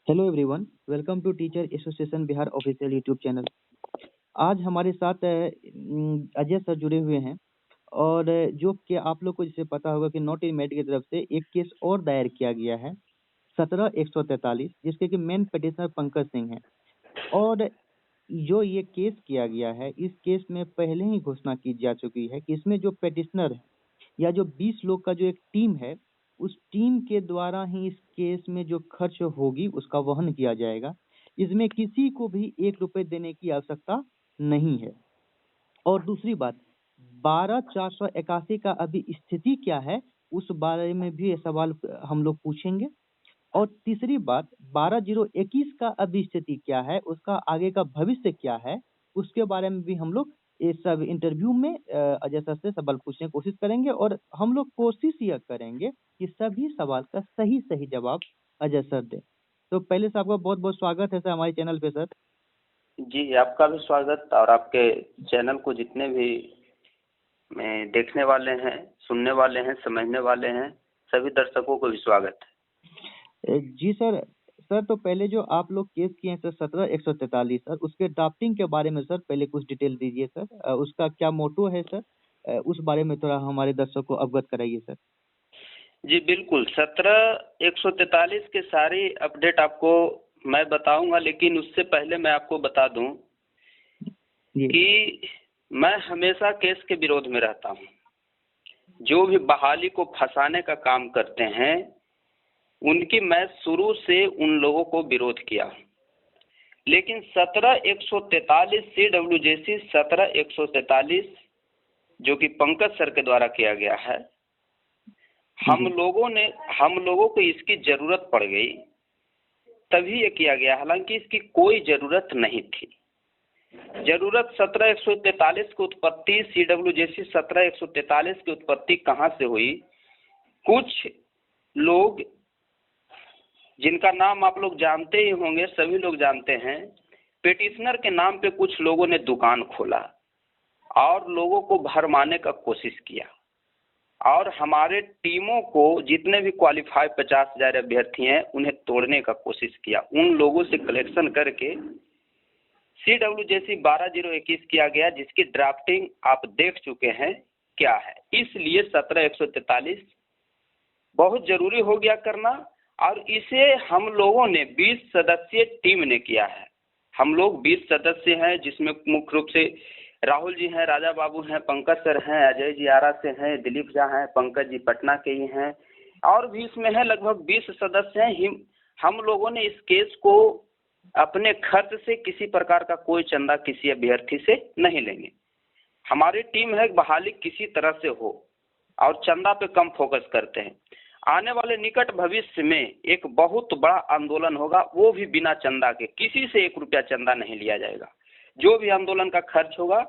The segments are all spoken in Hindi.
Hello everyone, welcome to teacher association Bihar official YouTube channel. आज हमारे साथ अजय सर जुड़े हुए हैं और जो कि आप लोग को जैसे पता होगा कि नॉट इन मेड की तरफ से एक केस और दायर किया गया है 17-143, जिसके कि मेन पिटिशनर पंकज सिंह हैं। और जो ये केस किया गया है, इस केस में पहले ही घोषणा की जा चुकी है कि इसमें जो पिटिशनर है या जो 20 लोग का जो एक टीम है, उस टीम के द्वारा ही इस केस में जो खर्च होगी उसका वहन किया जाएगा। इसमें किसी को भी 1 रुपए देने की आवश्यकता नहीं है। और दूसरी बात, 12,481 का अभी स्थिति क्या है, उस बारे में भी ये सवाल हम लोग पूछेंगे। और तीसरी बात, 12,021 का अभी स्थिति क्या है, उसका आगे का भविष्य क्या है, उसके बारे में भी हम लोग इस सब इंटरव्यू में अजय सर से सवाल पूछने की कोशिश करेंगे। और हम लोग कोशिश यह करेंगे कि सभी सवाल का सही सही जवाब अजय सर दें। तो पहले से आपका बहुत बहुत स्वागत है सर हमारे चैनल पे सर। जी, आपका भी स्वागत, और आपके चैनल को जितने भी देखने वाले हैं, सुनने वाले हैं, समझने वाले हैं, सभी दर्शकों को भी स्वागत है। जी सर। सर तो पहले जो आप लोग केस किए हैं सर 17-143 सर, उसके ड्राफ्टिंग के बारे में सर पहले कुछ डिटेल दीजिए सर। उसका क्या मोटो है सर, उस बारे में थोड़ा हमारे दर्शकों को अवगत कराइए सर। जी बिल्कुल, 17-143 के सारी अपडेट आपको मैं बताऊंगा, लेकिन उससे पहले मैं आपको बता दूं कि मैं हमेशा केस के विरोध में रहता हूं। जो भी बहाली को फंसाने का काम करते हैं, उनकी मैं शुरू से उन लोगों को विरोध किया। लेकिन 17-143 CWJC 17-143 जो कि पंकज सर के द्वारा किया गया है, हम लोगों को इसकी जरूरत पड़ गई तभी ये किया गया, हालांकि इसकी कोई जरूरत नहीं थी। जरूरत 17-143 की उत्पत्ति, CWJC 17-143 की उत्पत्ति कहाँ से हुई? कुछ लोग जिनका नाम आप लोग जानते ही होंगे, सभी लोग जानते हैं, पिटिशनर के नाम पे कुछ लोगों ने दुकान खोला और लोगों को भरमाने का कोशिश किया, और हमारे टीमों को, जितने भी क्वालिफाई 50,000 अभ्यर्थी हैं, उन्हें तोड़ने का कोशिश किया। उन लोगों से कलेक्शन करके CWJC 12,021 किया गया, जिसकी ड्राफ्टिंग आप देख चुके हैं क्या है। इसलिए 17-143 बहुत जरूरी हो गया करना, और इसे हम लोगों ने 20 सदस्यीय टीम ने किया है। हम लोग 20 सदस्य हैं, जिसमें मुख्य रूप से राहुल जी हैं, राजा बाबू हैं, पंकज सर हैं, अजय जी आरा से हैं, दिलीप झा हैं, पंकज जी पटना के ही हैं, और भी इसमें है लगभग 20 सदस्य हैं। हम लोगों ने इस केस को अपने खर्च से, किसी प्रकार का कोई चंदा किसी अभ्यर्थी से नहीं लेंगे। हमारी टीम है बहाली किसी तरह से हो, और चंदा पे कम फोकस करते हैं। आने वाले निकट भविष्य में एक बहुत बड़ा आंदोलन होगा, वो भी बिना चंदा के, किसी से 1 रुपया चंदा नहीं लिया जाएगा। जो भी आंदोलन का खर्च होगा,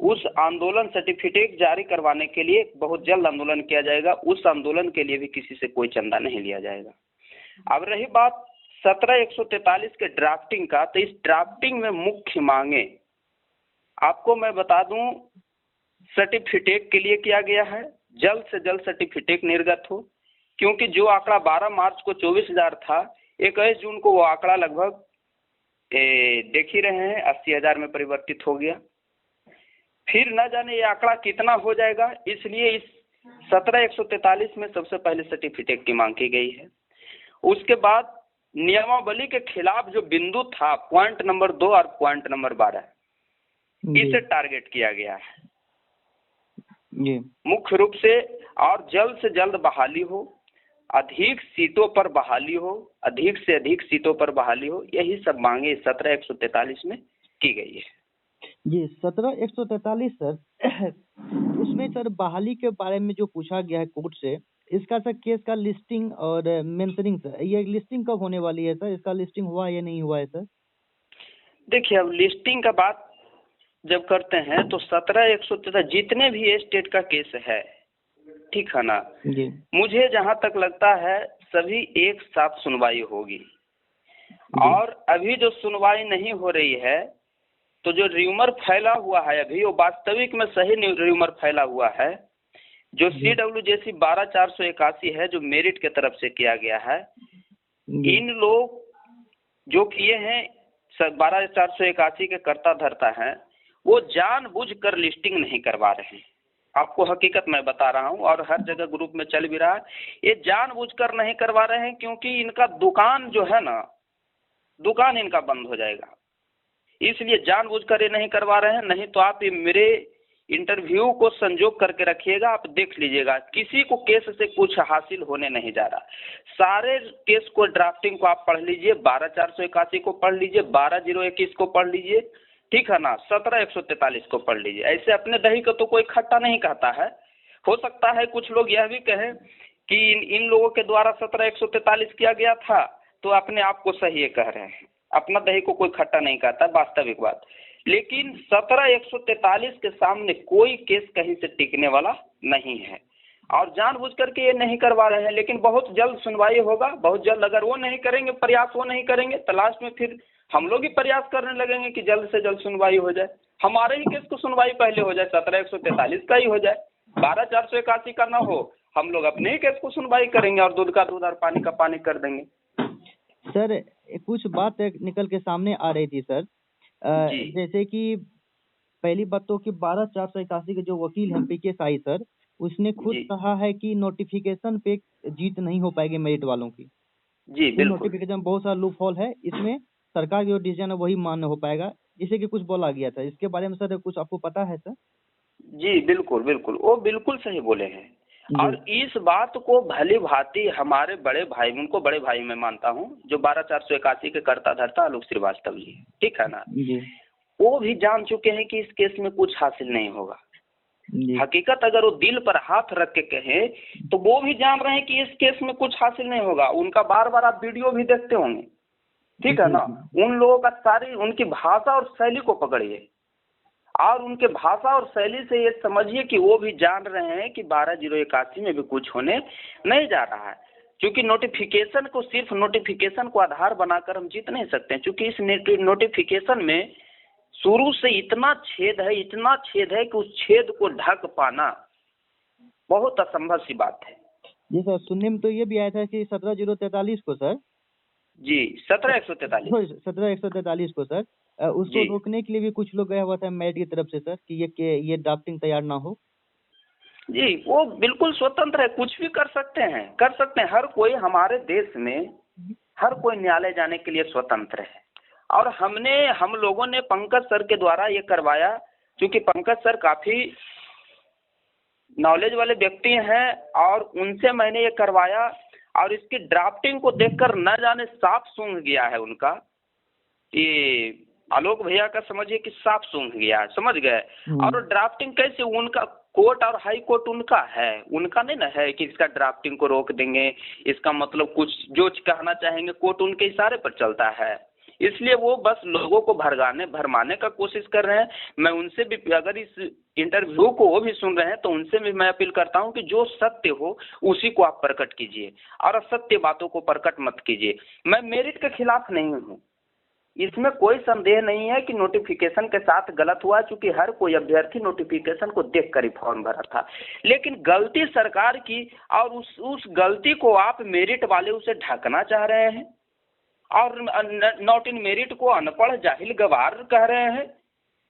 उस आंदोलन सर्टिफिकेट जारी करवाने के लिए बहुत जल्द आंदोलन किया जाएगा। उस आंदोलन के लिए भी किसी से कोई चंदा नहीं लिया जाएगा। अब रही बात 17-143 के ड्राफ्टिंग का, तो इस ड्राफ्टिंग में मुख्य मांगे आपको मैं बता दूं, सर्टिफिकेट के लिए किया गया है, जल्द से जल्द सर्टिफिकेट निर्गत हो, क्योंकि जो आंकड़ा 12 मार्च को 24,000 था, 21 जून को वो आंकड़ा लगभग देख ही रहे हैं 80,000 में परिवर्तित हो गया। फिर न जाने ये आंकड़ा कितना हो जाएगा, इसलिए इस 17-143 में सबसे पहले सर्टिफिकेट की मांग की गई है। उसके बाद नियमावली के खिलाफ जो बिंदु था, पॉइंट नंबर 2 और पॉइंट नंबर 12, इसे टारगेट किया गया है मुख्य रूप से। और जल्द से जल्द बहाली हो, अधिक सीटों पर बहाली हो, अधिक से अधिक सीटों पर बहाली हो, यही सब मांगे 17-143 में की गई है। जी 17-143 सर, उसमें सर बहाली के बारे में जो पूछा गया है कोर्ट से, इसका सर केस का लिस्टिंग और मेंशनिंग, सर ये लिस्टिंग कब होने वाली है सर? इसका लिस्टिंग हुआ या नहीं हुआ है सर? देखिए, अब लिस्टिंग का बात जब करते हैं तो 17-143 जितने भी स्टेट का केस है, ठीक है ना जी, मुझे जहां तक लगता है सभी एक साथ सुनवाई होगी। और अभी जो सुनवाई नहीं हो रही है, तो जो र्यूमर फैला हुआ है अभी, वो वास्तविक में सही र्यूमर फैला हुआ है। जो CWJC 12,481 है, जो मेरिट के तरफ से किया गया है, इन लोग जो किए हैं 12,481 के कर्ता धर्ता हैं, वो जानबूझकर लिस्टिंग नहीं करवा रहे हैं। आपको हकीकत मैं बता रहा हूँ और हर जगह ग्रुप में चल भी रहा है। ये जानबूझकर नहीं करवा रहे हैं क्योंकि इनका दुकान जो है ना, दुकान इनका बंद हो जाएगा, इसलिए जानबूझकर ये नहीं करवा रहे हैं। नहीं तो आप ये मेरे इंटरव्यू को संजोग करके रखिएगा, आप देख लीजिएगा, किसी को केस से कुछ हासिल होने नहीं जा रहा। सारे केस को ड्राफ्टिंग को आप पढ़ लीजिए, 12,481 को पढ़ लीजिए, 12,021 को पढ़ लीजिए, ठीक है ना, 17,143 को पढ़ लीजिए। ऐसे अपने दही को तो कोई खट्टा नहीं कहता है। हो सकता है कुछ लोग यह भी कहें कि इन लोगों के द्वारा 17,143 किया गया था, तो अपने आप को सही कह रहे हैं। अपना दही को कोई खट्टा नहीं कहता, वास्तविक बात। लेकिन 17,143 के सामने कोई केस कहीं से टिकने वाला नहीं है और जानबूझ करके ये नहीं करवा रहे हैं। लेकिन बहुत जल्द सुनवाई होगा, बहुत जल्द। अगर वो नहीं करेंगे, प्रयास वो नहीं करेंगे, तो लास्ट में फिर हम लोग ही प्रयास करने लगेंगे कि जल्द से जल्द सुनवाई हो जाए। हमारे ही केस को सुनवाई पहले हो जाए, 17,143 का ही हो जाए, 12,481 का ना हो। हम लोग अपने ही केस को सुनवाई करेंगे और दूध का दूध और पानी का पानी कर देंगे। सर कुछ बात निकल के सामने आ रही थी सर, जैसे कि पहली बात तो कि 12,481 के जो वकील हैं पीके साई सर, उसने खुद कहा है कि नोटिफिकेशन पे जीत नहीं हो पाएगी मेरिट वालों की। जी बिल्कुल। नोटिफिकेशन में बहुत सारा लूप होल है, इसमें सरकार की जो डिसीजन है वही मान्य हो पाएगा, जिसे कि कुछ बोला गया था। इसके बारे में सर कुछ आपको पता है सर? जी बिल्कुल बिल्कुल, वो बिल्कुल सही बोले हैं। और इस बात को भली भांति हमारे बड़े भाई, उनको बड़े भाई मैं मानता हूँ, जो 12,481 के कर्ता धर्ता आलोक श्रीवास्तव जी, ठीक है ना, वो भी जान चुके हैं कि इस केस में कुछ हासिल नहीं होगा। हकीकत अगर वो दिल पर हाथ रख के कहे तो वो भी जान रहे हैं कि इस केस में कुछ हासिल नहीं होगा। उनका बार बार आप वीडियो भी देखते होंगे, ठीक है ना। उन लोगों का सारी उनकी भाषा और शैली को पकड़िए और उनके भाषा और शैली से ये समझिए कि वो भी जान रहे हैं कि 12,081 में भी कुछ होने नहीं जा रहा है। क्योंकि नोटिफिकेशन को, सिर्फ नोटिफिकेशन को आधार बनाकर हम जीत नहीं सकते हैं, क्योंकि इस नोटिफिकेशन में शुरू से इतना छेद है, इतना छेद है कि उस छेद को ढक पाना बहुत असंभव सी बात है। जी सर, सुनने में तो ये भी आया था कि 17,043 को सर, जी 17,143 को सर, उसको रोकने के लिए भी कुछ लोग गया हुआ था मेरिट की तरफ से सर, कि ये ड्राफ्टिंग तैयार ना हो। जी वो बिल्कुल स्वतंत्र है, कुछ भी कर सकते हैं, कर सकते हैं। हर कोई हमारे देश में, हर कोई न्यायालय जाने के लिए स्वतंत्र है। और हम लोगों ने पंकज सर के द्वारा ये करवाया, क्योंकि पंकज सर काफी नॉलेज वाले व्यक्ति हैं और उनसे मैंने ये करवाया। और इसकी ड्राफ्टिंग को देखकर न जाने साफ सूंघ गया है उनका, कि आलोक भैया का समझिए कि साफ सूंघ गया है, समझ गए। और ड्राफ्टिंग कैसे, उनका कोर्ट और हाई कोर्ट उनका है, उनका नहीं ना है कि इसका ड्राफ्टिंग को रोक देंगे। इसका मतलब कुछ जो कहना चाहेंगे कोर्ट उनके इशारे पर चलता है, इसलिए वो बस लोगों को भरमाने का कोशिश कर रहे हैं। मैं उनसे भी, अगर इस इंटरव्यू को वो भी सुन रहे हैं, तो उनसे भी मैं अपील करता हूं कि जो सत्य हो उसी को आप प्रकट कीजिए और असत्य बातों को प्रकट मत कीजिए। मैं मेरिट के खिलाफ नहीं हूं, इसमें कोई संदेह नहीं है कि नोटिफिकेशन के साथ गलत हुआ, क्योंकि हर कोई अभ्यर्थी नोटिफिकेशन को देखकर ही फॉर्म भरा था। लेकिन गलती सरकार की, और उस गलती को आप मेरिट वाले उसे ढकना चाह रहे हैं और नॉट इन मेरिट को अनपढ़ जाहिल गवार कह रहे हैं।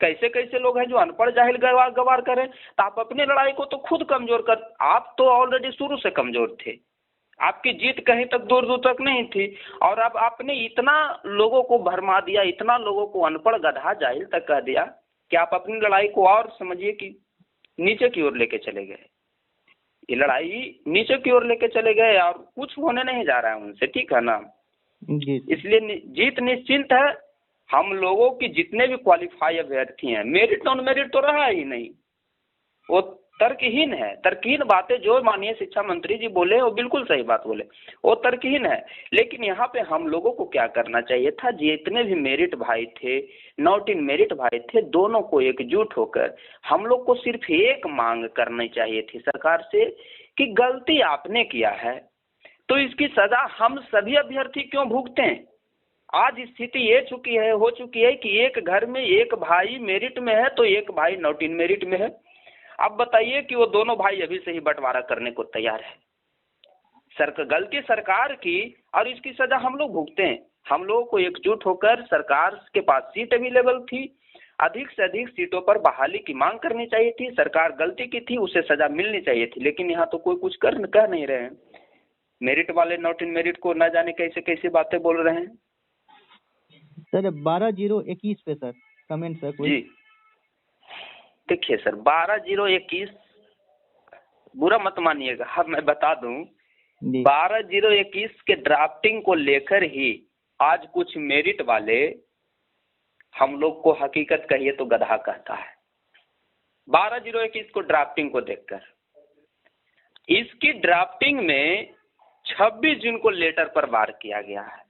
कैसे कैसे लोग हैं जो अनपढ़ जाहिल गवार करें। तो आप अपनी लड़ाई को तो खुद कमजोर कर, आप तो ऑलरेडी शुरू से कमजोर थे, आपकी जीत कहीं तक दूर दूर तक नहीं थी। और अब आपने इतना लोगों को भरमा दिया, इतना लोगों को अनपढ़ गधा जाहिल तक कह दिया कि आप अपनी लड़ाई को और समझिए कि नीचे की ओर लेके चले गए। ये लड़ाई नीचे की ओर लेके चले गए और कुछ होने नहीं जा रहा है उनसे, ठीक है ना। इसलिए जीत निश्चिंत है। हम लोगों की जितने भी क्वालिफाई अभ्यर्थी हैं, मेरिट नॉन मेरिट तो रहा ही नहीं, वो तर्कहीन है। तर्कहीन बातें जो माननीय शिक्षा मंत्री जी बोले वो बिल्कुल सही बात बोले, वो तर्कहीन है। लेकिन यहाँ पे हम लोगों को क्या करना चाहिए था, जितने भी मेरिट भाई थे, नॉट इन मेरिट भाई थे, दोनों को एकजुट होकर हम लोग को सिर्फ एक मांग करनी चाहिए थी सरकार से कि गलती आपने किया है तो इसकी सजा हम सभी अभ्यर्थी क्यों भुगते हैं। आज स्थिति ये हो चुकी है कि एक घर में एक भाई मेरिट में है तो एक भाई नॉट इन मेरिट में है। अब बताइए कि वो दोनों भाई अभी से ही बंटवारा करने को तैयार है। गलती सरकार की और इसकी सजा हम लोग भुगते हैं। हम लोगों को एकजुट होकर सरकार के पास सीट अवेलेबल थी, अधिक से अधिक सीटों पर बहाली की मांग करनी चाहिए थी। सरकार गलती की थी, उसे सजा मिलनी चाहिए थी, लेकिन यहाँ तो कोई कुछ कह नहीं रहे हैं। मेरिट वाले नॉट इन मेरिट को न जाने कैसे कैसे बातें बोल रहे हैं। सर 12/0/21 पे सर कमेंट सर कोई। जी देखिए सर 12/0/21 बुरा मत मानिएगा, हाँ मैं बता दूं 12/0/21 के ड्राफ्टिंग को लेकर ही आज कुछ मेरिट वाले हम लोग को हकीकत कहिए तो गधा कहता है। 12/0/21 को ड्राफ्टिंग को देखकर इसकी ड्राफ्टिंग में 26 जून को लेटर पर वार किया गया है।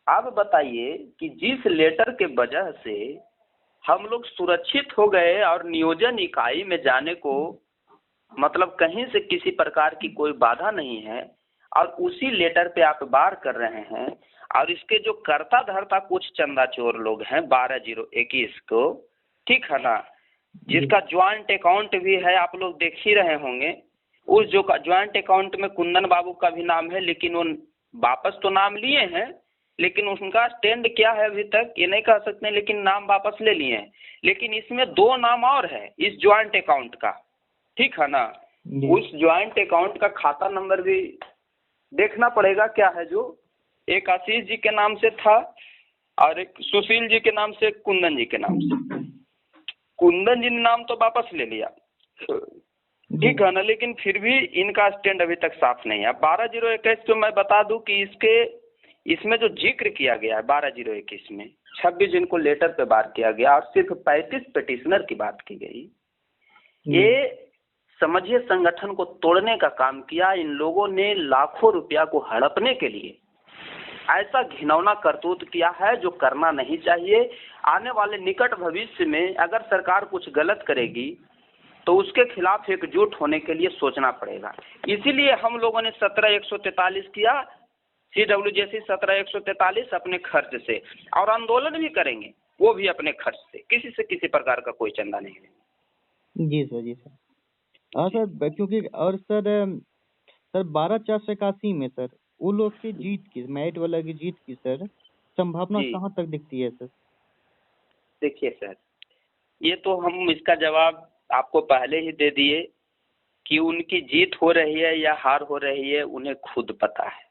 अब बताइए कि जिस लेटर के वजह से हम लोग सुरक्षित हो गए और नियोजन इकाई में जाने को मतलब कहीं से किसी प्रकार की कोई बाधा नहीं है, और उसी लेटर पे आप वार कर रहे हैं, और इसके जो कर्ता धर्ता कुछ चंदा चोर लोग हैं 12/0/21 को, ठीक है ना, जिसका ज्वाइंट अकाउंट भी है, आप लोग देख ही रहे होंगे। उस जो ज्वाइंट अकाउंट में कुंदन बाबू का भी नाम है, लेकिन वो वापस तो नाम लिए हैं, लेकिन उनका स्टैंड क्या है अभी तक ये नहीं कह सकते, लेकिन नाम वापस ले लिए हैं। लेकिन इसमें 2 नाम और है इस ज्वाइंट अकाउंट का, ठीक है ना। उस ज्वाइंट अकाउंट का खाता नंबर भी देखना पड़ेगा क्या है, जो एक आशीष जी के नाम से था और एक सुशील जी के नाम से, कुंदन जी के नाम से। कुंदन जी ने नाम तो वापस ले लिया, ठीक है ना, लेकिन फिर भी इनका स्टैंड अभी तक साफ नहीं है। 12/0/21 को मैं बता दूं कि इसमें जो जिक्र किया गया है 12/0/21 में 26 जून को लेटर पे वार किया गया और सिर्फ 35 पिटिशनर की बात की गई। ये समझिए संगठन को तोड़ने का काम किया। इन लोगों ने लाखों रुपया को हड़पने के लिए ऐसा घिनौना करतूत किया है जो करना नहीं चाहिए। आने वाले निकट भविष्य में अगर सरकार कुछ गलत करेगी तो उसके खिलाफ एकजुट होने के लिए सोचना पड़ेगा। इसीलिए हम लोगों ने 17/143 किया, CWJC 17/143 अपने खर्च से, और आंदोलन भी करेंगे वो भी अपने खर्च से, किसी से किसी प्रकार का कोई चंदा नहीं है। जी सर, जी सर। हाँ सर, क्योंकि और सर 12/481 में सर वो लोग की जीत की, मेरिट वाला की जीत की सर संभावना कहाँ तक दिखती है सर? देखिए सर, ये तो हम इसका जवाब आपको पहले ही दे दिए कि उनकी जीत हो रही है या हार हो रही है उन्हें खुद पता है।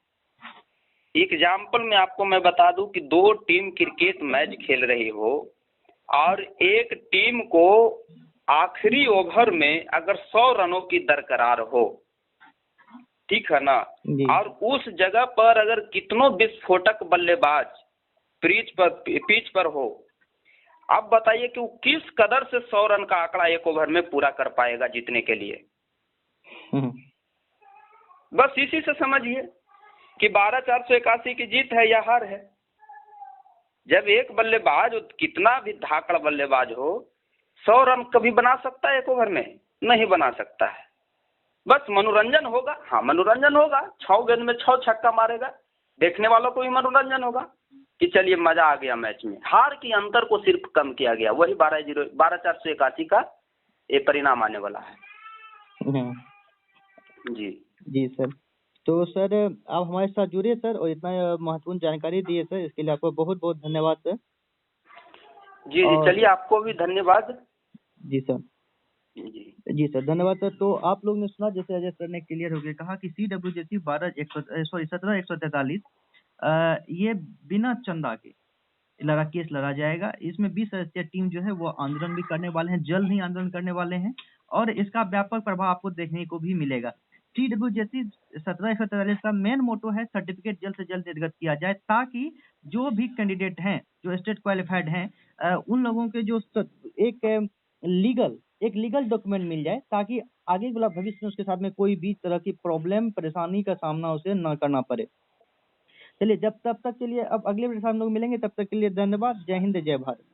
एग्जाम्पल में आपको मैं बता दूं कि 2 टीम क्रिकेट मैच खेल रही हो और एक टीम को आखिरी ओवर में अगर 100 रनों की दरकरार हो, ठीक है ना, और उस जगह पर अगर कितनों विस्फोटक बल्लेबाज पिच पर हो, अब बताइए कि वो किस कदर से 100 रन का आंकड़ा एक ओवर में पूरा कर पाएगा जीतने के लिए। बस इसी से समझिए कि 12/481 की जीत है या हार है। जब एक बल्लेबाज कितना भी धाकड़ बल्लेबाज हो 100 रन कभी बना सकता है एक ओवर में? नहीं बना सकता है। बस मनोरंजन होगा, हाँ मनोरंजन होगा, 6 गेंद में 6 छक्का मारेगा, देखने वालों को भी मनोरंजन होगा कि चलिए मजा आ गया मैच में। हार की अंतर को सिर्फ कम किया गया, वही 12/481 का ये परिणाम आने वाला है। जी सर। तो सर आप हमारे साथ जुड़े सर और इतना महत्वपूर्ण जानकारी दिए सर, इसके लिए आपको बहुत बहुत धन्यवाद सर। जी चलिए आपको भी धन्यवाद। जी सर। जी सर धन्यवाद सर। तो आप लोग ने सुना जैसे अजय सर ने क्लियर होकर कहा कि CWJC 17/143 ये बिना चंदा के केस लड़ा जाएगा। इसमें 20 सदस्यीय टीम जो है वो आंदोलन भी करने वाले हैं, जल्द ही आंदोलन करने वाले हैं और इसका व्यापक प्रभाव आपको देखने को भी मिलेगा। CWJC 17/143 का मेन मोटो है सर्टिफिकेट जल्द से जल्द निर्गत किया जाए, ताकि जो भी कैंडिडेट हैं जो स्टेट क्वालिफाइड हैं उन लोगों के जो एक लीगल डॉक्यूमेंट मिल जाए, ताकि आगे वाला भविष्य में उसके साथ में कोई भी तरह की प्रॉब्लम परेशानी का सामना उसे न करना पड़े। चलिए तब तक के लिए अब अगले वीडियो में हम लोग मिलेंगे, तब तक के लिए धन्यवाद। जय हिंद, जय भारत।